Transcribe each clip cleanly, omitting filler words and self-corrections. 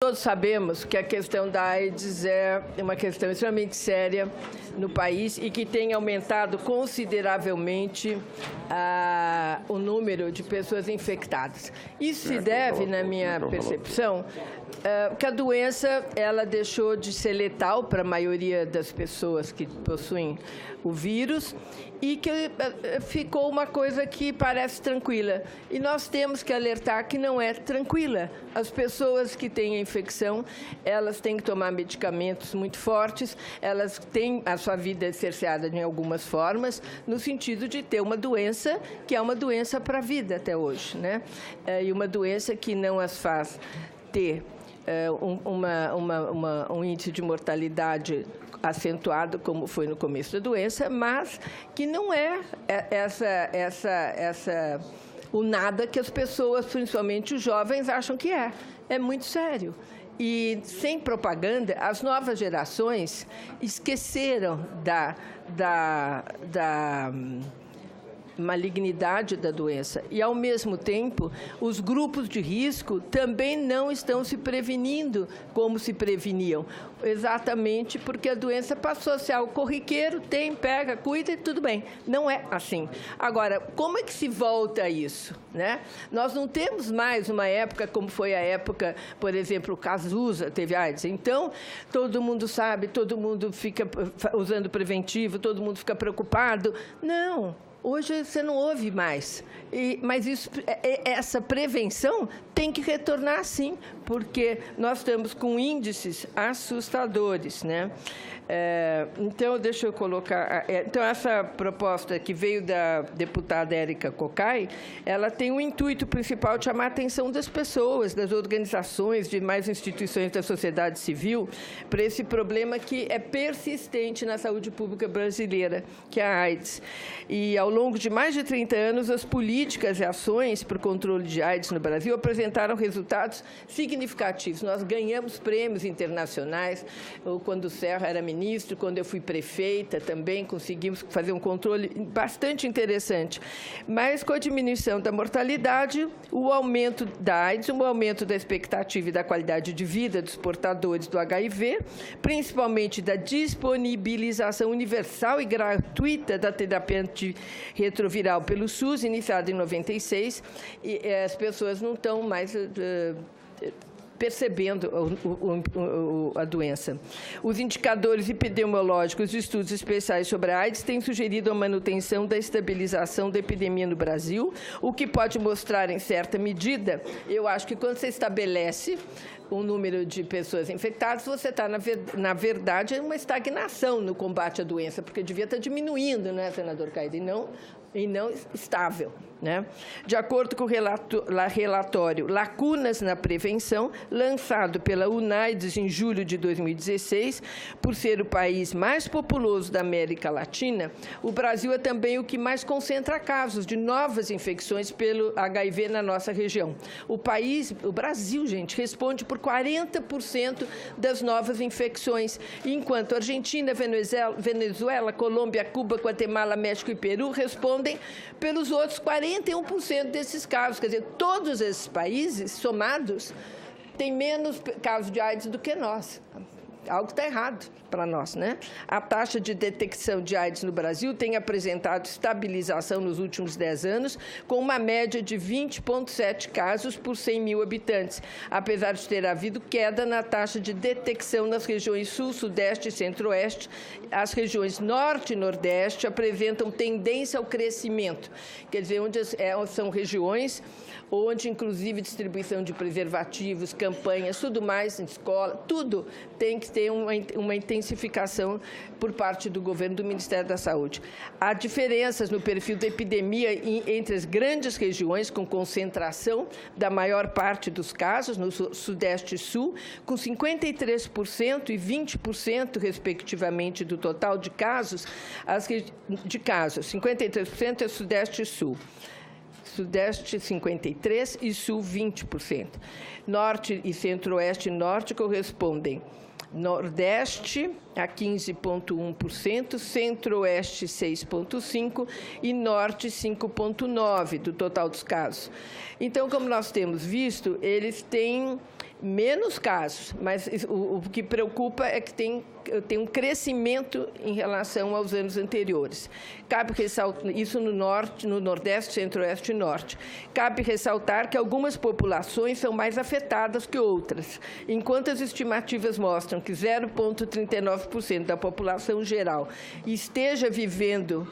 todos sabemos que a questão da AIDS é uma questão extremamente séria no país e que tem aumentado consideravelmente o número de pessoas infectadas. Isso se deve, na minha percepção, que a doença ela deixou de ser letal para a maioria das pessoas que possuem o vírus e que ficou uma coisa que parece tranquila. E nós temos que alertar que não é tranquila. As pessoas que têm a infecção, elas têm que tomar medicamentos muito fortes, elas têm a sua vida cerceada em algumas formas, no sentido de ter uma doença que é uma doença para a vida até hoje, né? E uma doença que não as faz ter um índice de mortalidade acentuado, como foi no começo da doença, mas que não é o nada que as pessoas, principalmente os jovens, acham que é. É muito sério. E, sem propaganda, as novas gerações esqueceram da malignidade da doença. E, ao mesmo tempo, os grupos de risco também não estão se prevenindo como se preveniam, exatamente porque a doença passou a ser algo corriqueiro, pega, cuida e tudo bem. Não é assim. Agora, como é que se volta a isso, né? Nós não temos mais uma época como foi a época, por exemplo, o Cazuza teve AIDS. Então, todo mundo sabe, todo mundo fica usando preventivo, todo mundo fica preocupado. Não. Hoje você não ouve mais, mas essa prevenção tem que retornar sim, porque nós estamos com índices assustadores, né? Então, deixa eu colocar... Então, essa proposta que veio da deputada Érica Cocai, ela tem o intuito principal de chamar a atenção das pessoas, das organizações, de mais instituições da sociedade civil, para esse problema que é persistente na saúde pública brasileira, que é a AIDS. E, ao longo de mais de 30 anos, as políticas e ações para o controle de AIDS no Brasil apresentaram resultados significativos. Nós ganhamos prêmios internacionais, quando o Serra era ministro, quando eu fui prefeita, também conseguimos fazer um controle bastante interessante. Mas, com a diminuição da mortalidade, o aumento da AIDS, o aumento da expectativa e da qualidade de vida dos portadores do HIV, principalmente da disponibilização universal e gratuita da terapia antirretroviral pelo SUS, iniciada em 96, e as pessoas não estão mais percebendo a doença. Os indicadores epidemiológicos e estudos especiais sobre a AIDS têm sugerido a manutenção da estabilização da epidemia no Brasil, o que pode mostrar, em certa medida, eu acho que quando você estabelece o número de pessoas infectadas, você está, na verdade, em uma estagnação no combate à doença, porque devia estar diminuindo, né, senador Caído, e não estável, né? De acordo com o relatório Lacunas na Prevenção, lançado pela UNAIDS em julho de 2016, por ser o país mais populoso da América Latina, o Brasil é também o que mais concentra casos de novas infecções pelo HIV na nossa região. O Brasil, gente, responde por 40% das novas infecções, enquanto Argentina, Venezuela, Colômbia, Cuba, Guatemala, México e Peru respondem pelos outros 41% desses casos. Quer dizer, todos esses países somados têm menos casos de AIDS do que nós. Algo está errado para nós, né? A taxa de detecção de AIDS no Brasil tem apresentado estabilização nos últimos 10 anos, com uma média de 20,7 casos por 100 mil habitantes, apesar de ter havido queda na taxa de detecção nas regiões Sul, Sudeste e Centro-Oeste. As regiões Norte e Nordeste apresentam tendência ao crescimento, quer dizer, são regiões onde, inclusive, distribuição de preservativos, campanhas, tudo mais, em escola, tudo tem que ter uma intensificação por parte do governo, do Ministério da Saúde. Há diferenças no perfil da epidemia entre as grandes regiões, com concentração da maior parte dos casos, no Sudeste e Sul, com 53% e 20%, respectivamente, do total de casos, 53% é Sudeste e Sul. Sudeste, 53% e Sul, 20%. Norte e Centro-Oeste e Norte correspondem. Nordeste, a 15,1%, Centro-Oeste 6,5% e Norte 5,9% do total dos casos. Então, como nós temos visto, eles têm menos casos, mas o que preocupa é que tem um crescimento em relação aos anos anteriores. Cabe ressaltar isso no Norte, no Nordeste, Centro-Oeste e Norte. Cabe ressaltar que algumas populações são mais afetadas que outras, enquanto as estimativas mostram que 0,39% da população geral esteja vivendo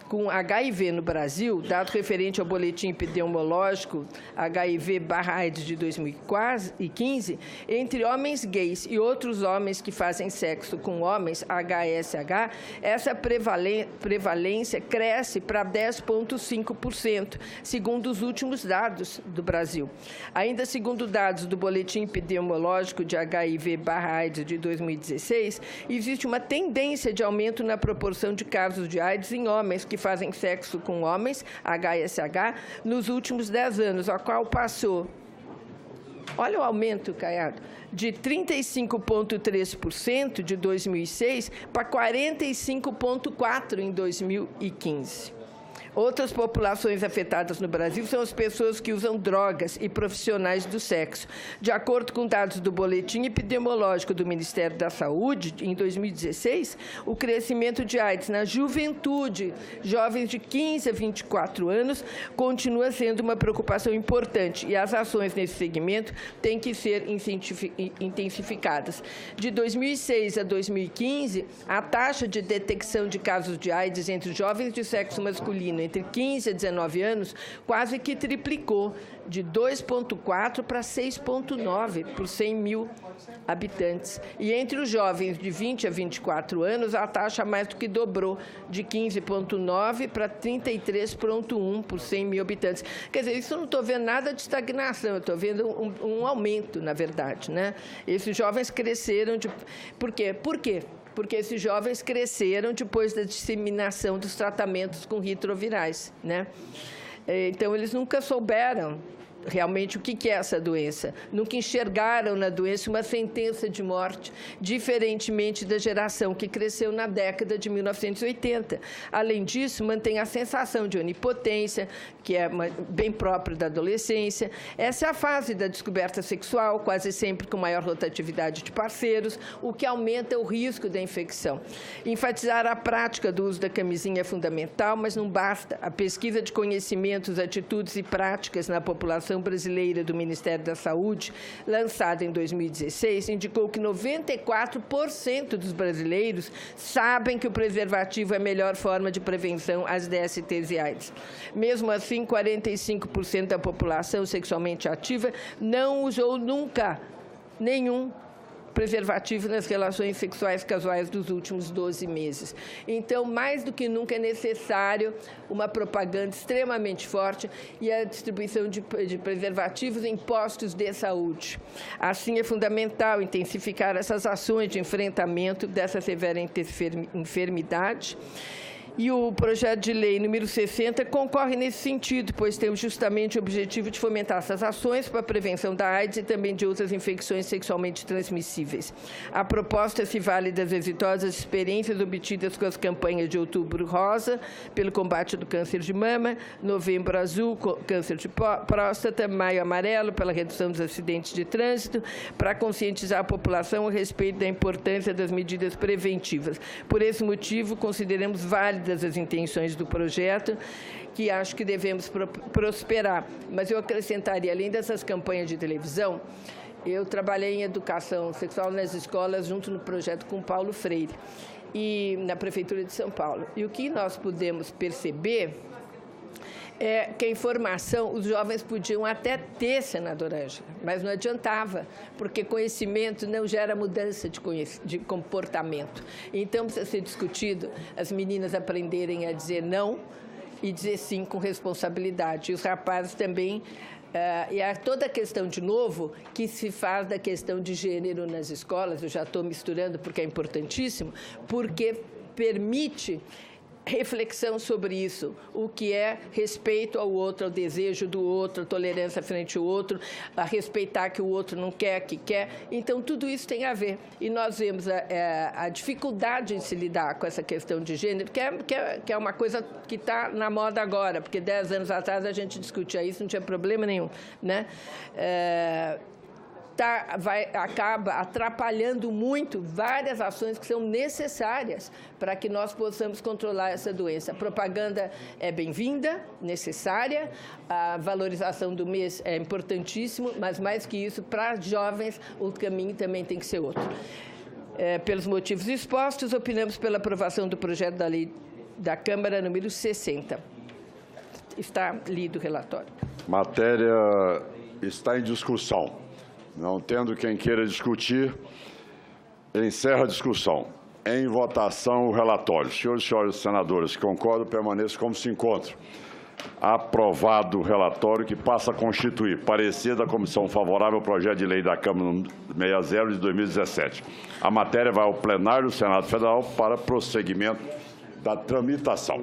com HIV no Brasil, dado referente ao boletim epidemiológico HIV/AIDS de 2015, entre homens gays e outros homens que fazem sexo com homens, HSH, essa prevalência cresce para 10,5%, segundo os últimos dados do Brasil. Ainda segundo dados do boletim epidemiológico de HIV/AIDS de 2016, existe uma tendência de aumento na proporção de casos de AIDS em homens que fazem sexo com homens, HSH, nos últimos 10 anos, a qual passou, olha o aumento, Caiado, de 35,3% de 2006 para 45,4% em 2015. Outras populações afetadas no Brasil são as pessoas que usam drogas e profissionais do sexo. De acordo com dados do Boletim Epidemiológico do Ministério da Saúde, em 2016, o crescimento de AIDS na juventude, jovens de 15 a 24 anos, continua sendo uma preocupação importante e as ações nesse segmento têm que ser intensificadas. De 2006 a 2015, a taxa de detecção de casos de AIDS entre jovens de sexo masculino entre 15 a 19 anos, quase que triplicou, de 2,4 para 6,9 por 100 mil habitantes. E entre os jovens de 20 a 24 anos, a taxa mais do que dobrou, de 15,9 para 33,1 por 100 mil habitantes. Quer dizer, isso eu não estou vendo nada de estagnação, eu estou vendo um aumento, na verdade, né? Esses jovens cresceram de... Por quê? Por quê? Porque esses jovens cresceram depois da disseminação dos tratamentos com retrovirais, né? Então, eles nunca souberam realmente o que é essa doença. Nunca enxergaram na doença uma sentença de morte, diferentemente da geração que cresceu na década de 1980. Além disso, mantém a sensação de onipotência, que é bem própria da adolescência. Essa é a fase da descoberta sexual, quase sempre com maior rotatividade de parceiros, o que aumenta o risco da infecção. Enfatizar a prática do uso da camisinha é fundamental, mas não basta. A pesquisa de conhecimentos, atitudes e práticas na população brasileira do Ministério da Saúde, lançada em 2016, indicou que 94% dos brasileiros sabem que o preservativo é a melhor forma de prevenção às DSTs e AIDS. Mesmo assim, 45% da população sexualmente ativa não usou nunca nenhum preservativo nas relações sexuais casuais dos últimos 12 meses. Então, mais do que nunca, é necessário uma propaganda extremamente forte e a distribuição de preservativos em postos de saúde. Assim, é fundamental intensificar essas ações de enfrentamento dessa severa enfermidade. E o projeto de lei número 60 concorre nesse sentido, pois temos justamente o objetivo de fomentar essas ações para a prevenção da AIDS e também de outras infecções sexualmente transmissíveis. A proposta se vale das exitosas experiências obtidas com as campanhas de Outubro Rosa, pelo combate do câncer de mama, Novembro Azul, câncer de próstata, Maio Amarelo, pela redução dos acidentes de trânsito, para conscientizar a população a respeito da importância das medidas preventivas. Por esse motivo, consideramos válidas as intenções do projeto, que acho que devemos prosperar. Mas eu acrescentaria, além dessas campanhas de televisão, eu trabalhei em educação sexual nas escolas, junto no projeto com Paulo Freire, e na Prefeitura de São Paulo. E o que nós pudemos perceber é que a informação, os jovens podiam até ter, senadora Ângela, mas não adiantava, porque conhecimento não gera mudança de comportamento. Então, precisa ser discutido as meninas aprenderem a dizer não e dizer sim com responsabilidade. E os rapazes também. E há toda a questão, de novo, que se faz da questão de gênero nas escolas, eu já estou misturando porque é importantíssimo, porque permite reflexão sobre isso, o que é respeito ao outro, ao desejo do outro, a tolerância frente ao outro, a respeitar que o outro não quer, que quer. Então, tudo isso tem a ver. E nós vemos a dificuldade em se lidar com essa questão de gênero, que é uma coisa que está na moda agora, porque 10 anos atrás a gente discutia isso, não tinha problema nenhum, né? Acaba atrapalhando muito várias ações que são necessárias para que nós possamos controlar essa doença. A propaganda é bem-vinda, necessária, a valorização do mês é importantíssimo, mas mais que isso, para jovens, o caminho também tem que ser outro. Pelos motivos expostos, opinamos pela aprovação do projeto da lei da Câmara número 60. Está lido o relatório. Matéria está em discussão. Não tendo quem queira discutir, encerra a discussão. Em votação, o relatório. Senhores e senhoras senadores, concordam, permaneçam como se encontram. Aprovado o relatório que passa a constituir parecer da comissão favorável ao projeto de lei da Câmara 60 de 2017. A matéria vai ao plenário do Senado Federal para prosseguimento da tramitação.